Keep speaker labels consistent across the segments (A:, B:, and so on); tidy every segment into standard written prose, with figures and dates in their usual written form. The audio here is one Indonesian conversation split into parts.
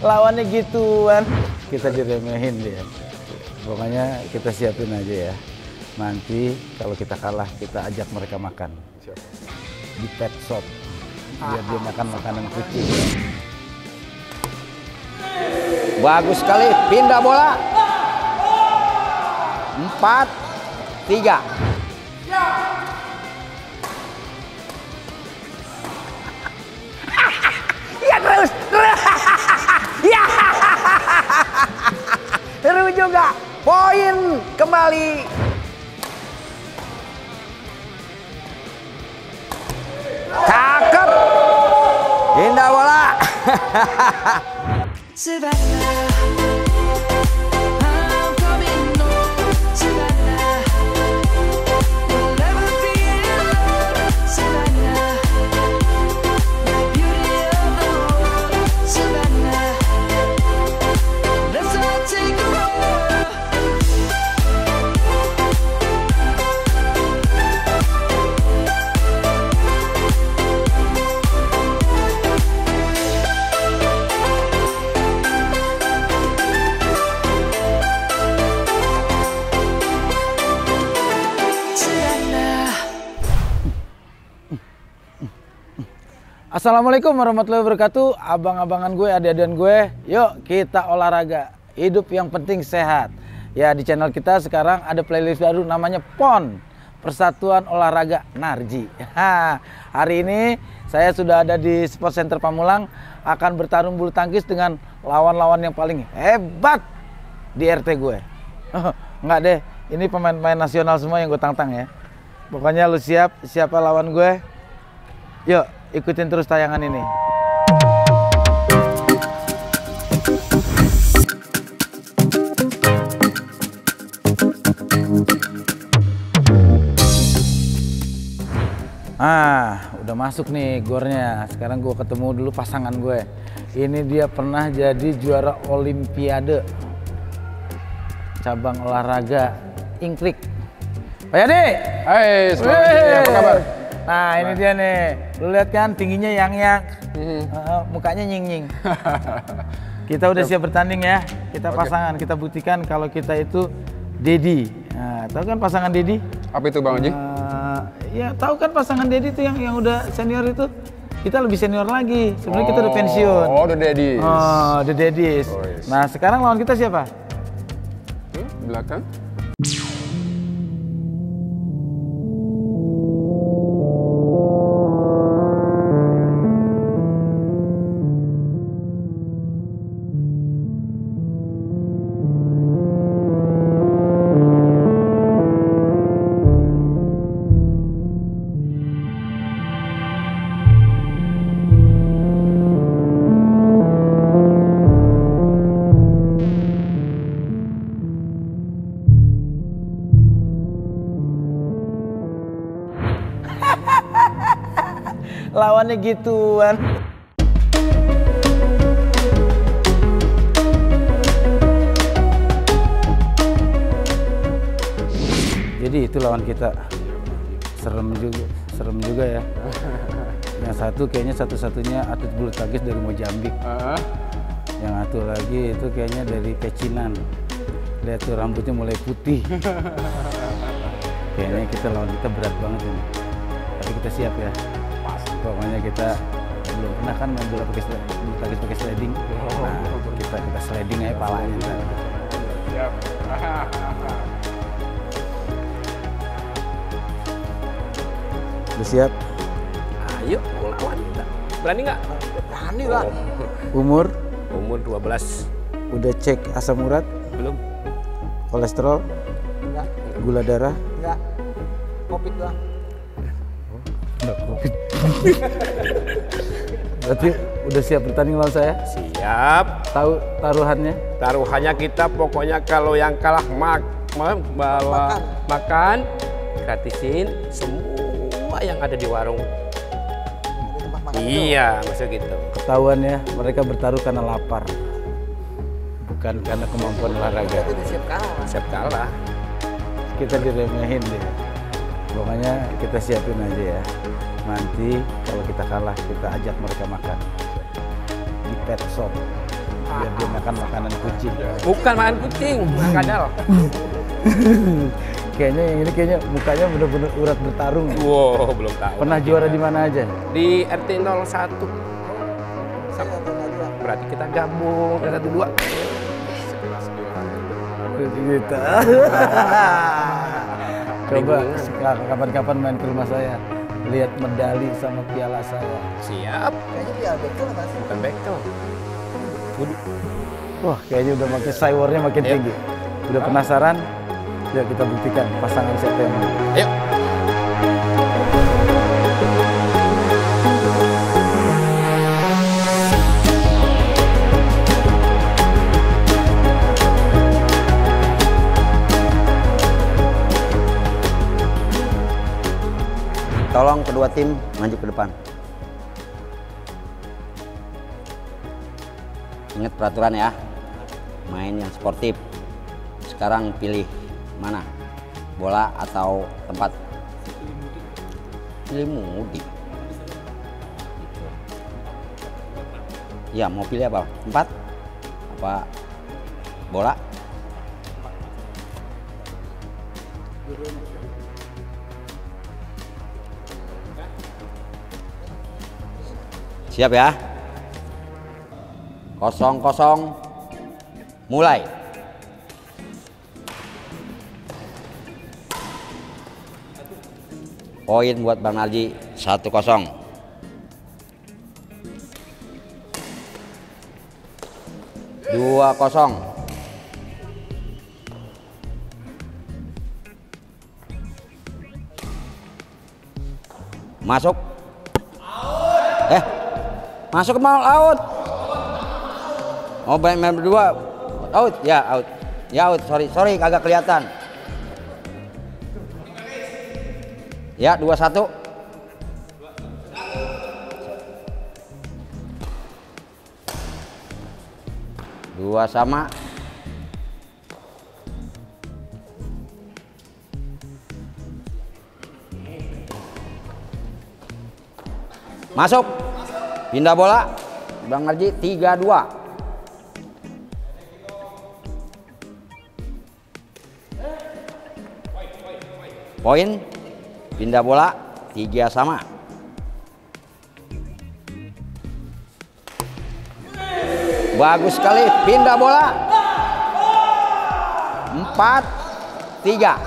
A: Lawannya gituan, kita diremehin dia. Pokoknya kita siapin aja ya. Nanti kalau kita kalah, kita ajak mereka makan.
B: Siap.
A: Di pet shop. Biar dia makan makanan kucing.
C: Bagus sekali, pindah bola. 4, 3.
A: Ya terus. Ya.
C: Seru juga. Poin kembali. Cakep. Indah bola.
A: Assalamualaikum warahmatullahi wabarakatuh. Abang-abangan gue, adik-adikan gue, yuk kita olahraga. Hidup yang penting sehat. Ya, di channel kita sekarang ada playlist baru namanya PON, Persatuan Olahraga Narji. Hari ini saya sudah ada di Sport Center Pamulang, akan bertarung bulu tangkis dengan lawan-lawan yang paling hebat di RT gue. Enggak deh, ini pemain-pemain nasional semua yang gue tantang ya. Pokoknya lu siap, siapa lawan gue? Yuk, ikutin terus tayangan ini. Udah masuk nih gornya. Sekarang gue ketemu dulu pasangan gue. Ini dia pernah jadi juara Olimpiade cabang olahraga ingklik. Pak Yadi!
B: Hai, apa kabar?
A: Nah, ini dia nih. Lu lihat kan tingginya yang mukanya nying-nying. Kita udah siap bertanding ya. Kita pasangan, kita buktikan kalau kita itu Dedi. Nah, tahu kan pasangan Dedi?
B: Apa itu Bang Haji?
A: Ya, tahu kan pasangan Dedi itu yang udah senior itu. Kita lebih senior lagi. Sebenarnya kita udah pensiun.
B: Oh, The Daddies.
A: Oh, The Daddies.
B: Oh, yes.
A: Nah, sekarang lawan kita siapa?
B: Di belakang.
A: Lawannya gituan. Jadi itu lawan kita. Serem juga ya. Yang satu kayaknya satu-satunya atlet bulu tangkis dari Mozambik. Yang satu lagi itu kayaknya dari pecinan. Lihat tuh rambutnya mulai putih. Kayaknya lawan kita berat banget ini. Tapi kita siap ya. Pokoknya kita belum pernah kan main bola bulu tangkis pakai sliding. Nah, kita sliding aja palanya ntar.
B: Siap.
A: Udah siap?
C: Ayo, mau lawan kita. Berani nggak?
D: Berani lah.
A: Umur?
C: Umur 12.
A: Udah cek asam urat?
C: Belum.
A: Kolesterol?
D: Enggak,
A: Gula darah?
D: enggak. Covid doang.
A: Enggak Covid. Berarti udah siap bertanding lawan saya?
C: Siap.
A: Tahu taruhannya?
C: Taruhannya kita pokoknya kalau yang kalah makan, gratisin semua yang ada di warung.
D: Di tempat makan itu.
C: Iya, maksud gitu.
A: Ketahuan ya, mereka bertaruh karena lapar. Bukan karena kemampuan olahraga.
D: Kita udah siap kalah.
C: Siap kalah.
A: Kita diremehin deh. Pokoknya kita siapin aja ya. Nanti kalau kita kalah, kita ajak mereka makan di pet shop. biar dia makan makanan kucing.
C: Bukan makan kucing, makan kadal.
A: Kayaknya yang ini kayaknya mukanya bener-bener urat bertarung. Ya?
C: Wow, belum tahu.
A: Pernah juara di mana aja?
C: Di RT 01. Berarti kita gabung ke 12.
A: Kita. Coba kapan-kapan main ke rumah saya, lihat medali sama piala saya.
C: Siap.
D: Kayaknya dia bekel nggak sih?
C: Bukan bekel.
A: Wah, kayaknya udah makin cywarnya makin
C: Ayo.
A: tinggi. Udah penasaran? Yuk kita buktikan pasangan siapa yang menang.
C: Ayo.
E: Tolong kedua tim maju ke depan. Ingat peraturan ya. Main yang sportif. Sekarang pilih mana? Bola atau tempat? Pilih mudi. Ya, mau pilih apa? Tempat? Apa bola? Siap ya? 0-0 mulai. Poin buat Bang Narji 1-0. Dua 0. Masuk. Masuk ke mau out. Oh, main berdua. Out, ya out. Ya out, sorry kagak kelihatan. Ya, 2-1. Dua sama. Masuk. Pindah bola. Bang Narji 3-2. Poin. Pindah bola 3 sama. Bagus sekali. Pindah bola 4-3.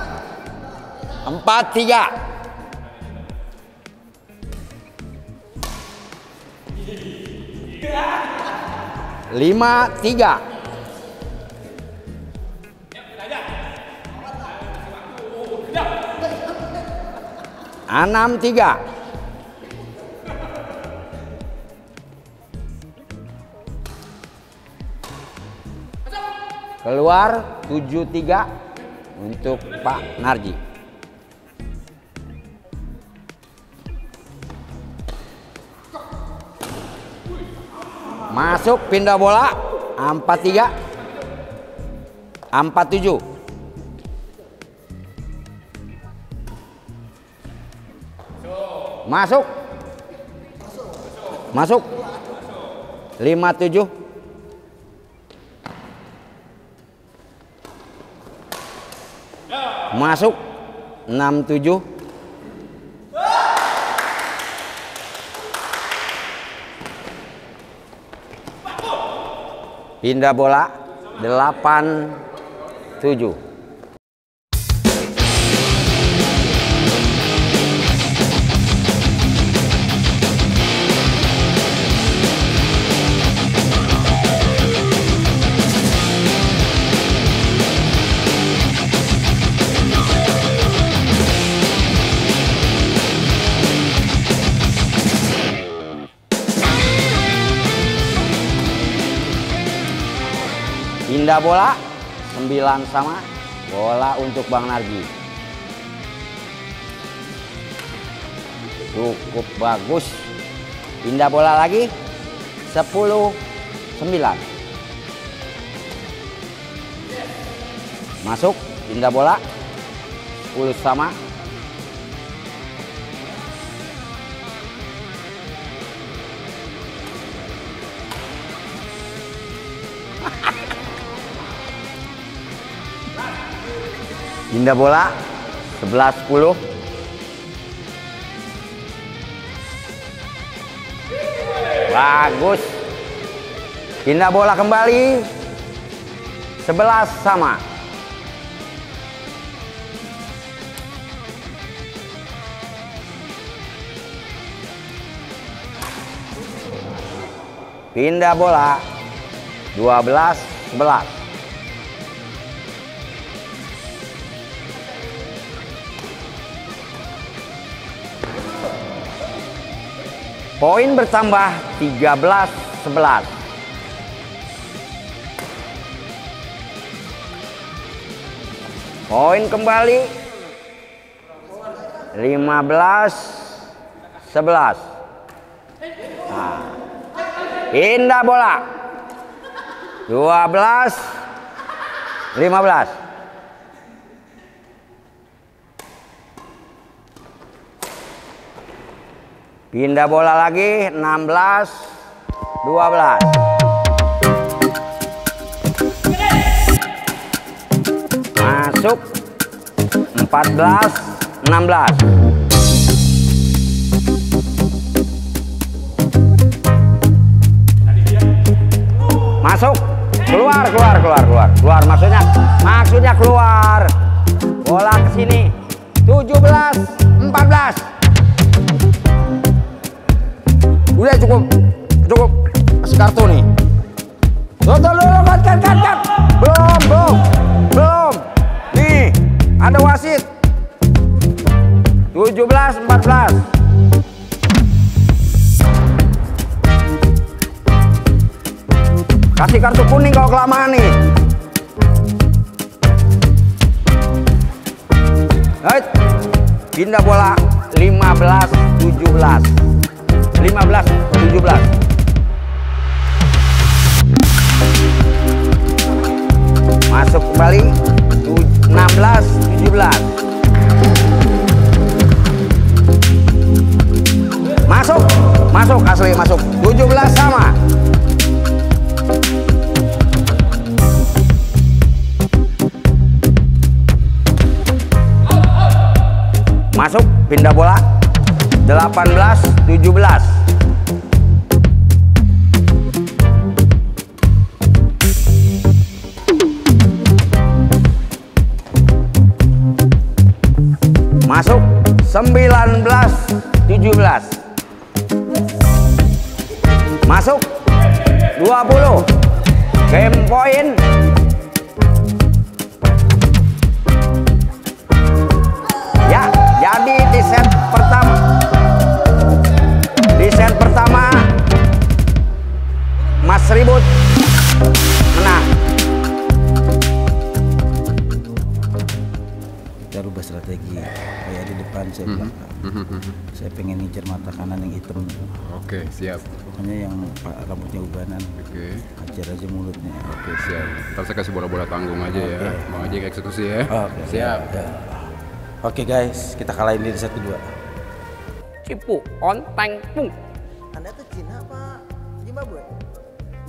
E: 4-3. 5-3. 6-3. 7-3 untuk Pak Narji. Masuk, pindah bola 4-3. 4-7. Masuk. Masuk. 5-7. Masuk. 6-7. Pindah bola 8-7. Pindah bola 9 sama. Bola untuk Bang Narji. Cukup bagus. Pindah bola lagi 10-9. Masuk, pindah bola 10 sama. Pindah bola 11-10. Bagus. Pindah bola kembali 11 sama. Pindah bola 12-11. Poin bertambah 13-11. Poin kembali 15-11. Nah. Pindah bola 12-15. Pindah bola lagi 16-12. Masuk 14-16. Masuk, keluar, maksudnya keluar. Bola ke sini. 17-14. Udah cukup. Kasih kartu nih. Tuh, cut. Belum. Nih, ada wasit. 17-14. Kasih kartu kuning kalau kelamaan nih. Right. Pindah bola 15-17. Masuk kembali 16-17. Masuk asli masuk 17 sama. Masuk, pindah bola 18-17. Masuk 19-17. Masuk 20. Game point. Ya, jadi di set pertama Mas Ribut menang.
A: Kita rubah strategi. Kayak di depan saya belakang. Saya pengen ngincer mata kanan yang hitam.
B: Oke, siap.
A: Pokoknya yang rambutnya ubanan.
B: Oke.
A: Hajar aja mulutnya.
B: Oke, siap. Ntar saya kasih bola-bola tanggung aja ya. Bang Haji eksekusi ya.
A: Oke.
B: Siap.
A: Ya. Oke guys, kita kalahin diri 1-2.
C: Cipu, on, tang, pung.
D: Anda tuh Cina apa Zimbabwe?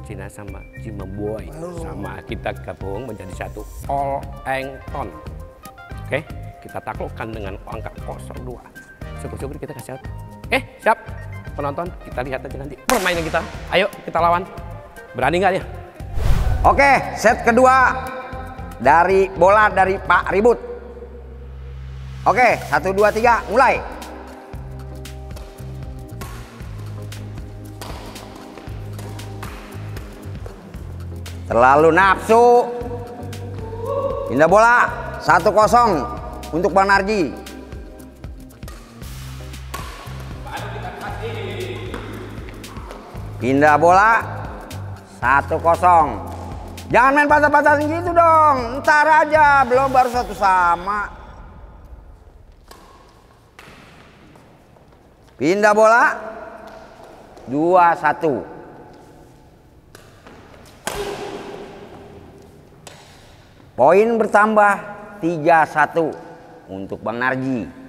C: Cina sama Zimbabwe sama kita gabung menjadi satu All Engton. Oke, kita taklukkan dengan angka 0-2. Syukur-syukur kita kasih out. Siap. Penonton, kita lihat aja nanti permainan kita. Ayo kita lawan. Berani nggak dia?
E: Oke, set kedua dari bola dari Pak Ribut. Oke, 1, 2, 3, mulai. Terlalu nafsu. Pindah bola 1-0 untuk Bang Narji. Pindah bola 1-0. Jangan main patah-patahin gitu dong. Ntar aja, belum baru 1 sama. Pindah bola 2-1. Poin bertambah 3-1 untuk Bang Narji.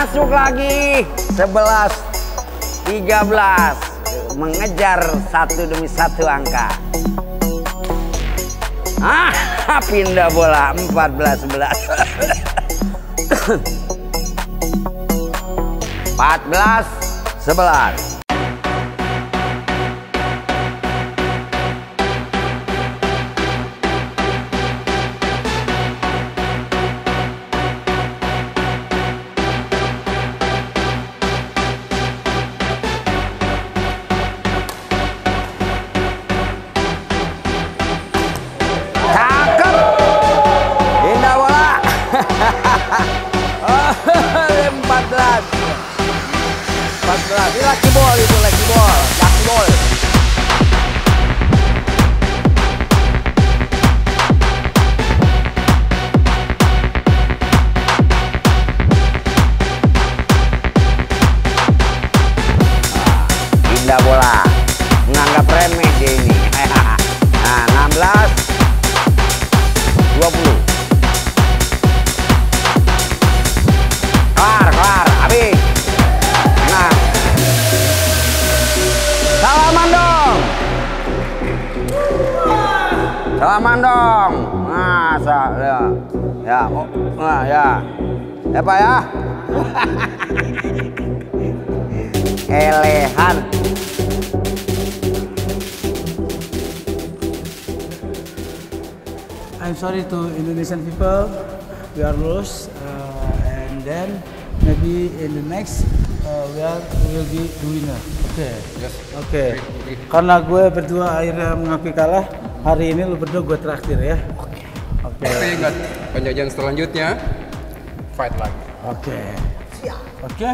E: Masuk lagi 11, 13. Mengejar satu demi satu angka. Pindah bola 14, 11. 14, 11. Cakep. Indah bola. 14. Ini lucky ball itu, lucky ball. Lucky ball. Indah bola. Menganggap remeh dia ini. Nah, 16, 20. Kelar, habis. Nah, salaman dong. Salaman dong. Masa ya, oh, nah ya. Ya Pak ya. Elehan.
A: I'm sorry to Indonesian people, we are lost, and then maybe in the next we will be the winner. Oke.
B: Yes.
A: Oke. Karena gue berdua akhirnya mengakui kalah, hari ini lu berdua gue traktir ya. Oke.
B: Tapi ingat, penjajahan selanjutnya fight lagi.
A: Oke. Oke.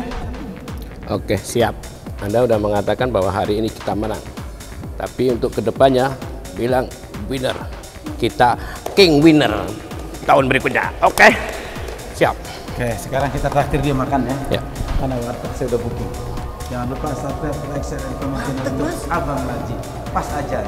C: Oke, siap. Anda udah mengatakan bahwa hari ini kita menang. Tapi untuk kedepannya bilang winner. Kita king winner tahun berikutnya. Oke. Siap.
A: Oke, sekarang kita traktir dia makan ya.
C: Ya.
A: Karena warteg saya udah booking. Jangan lupa subscribe, like, share, dan komen channel untuk Abang Laji. Pas aja.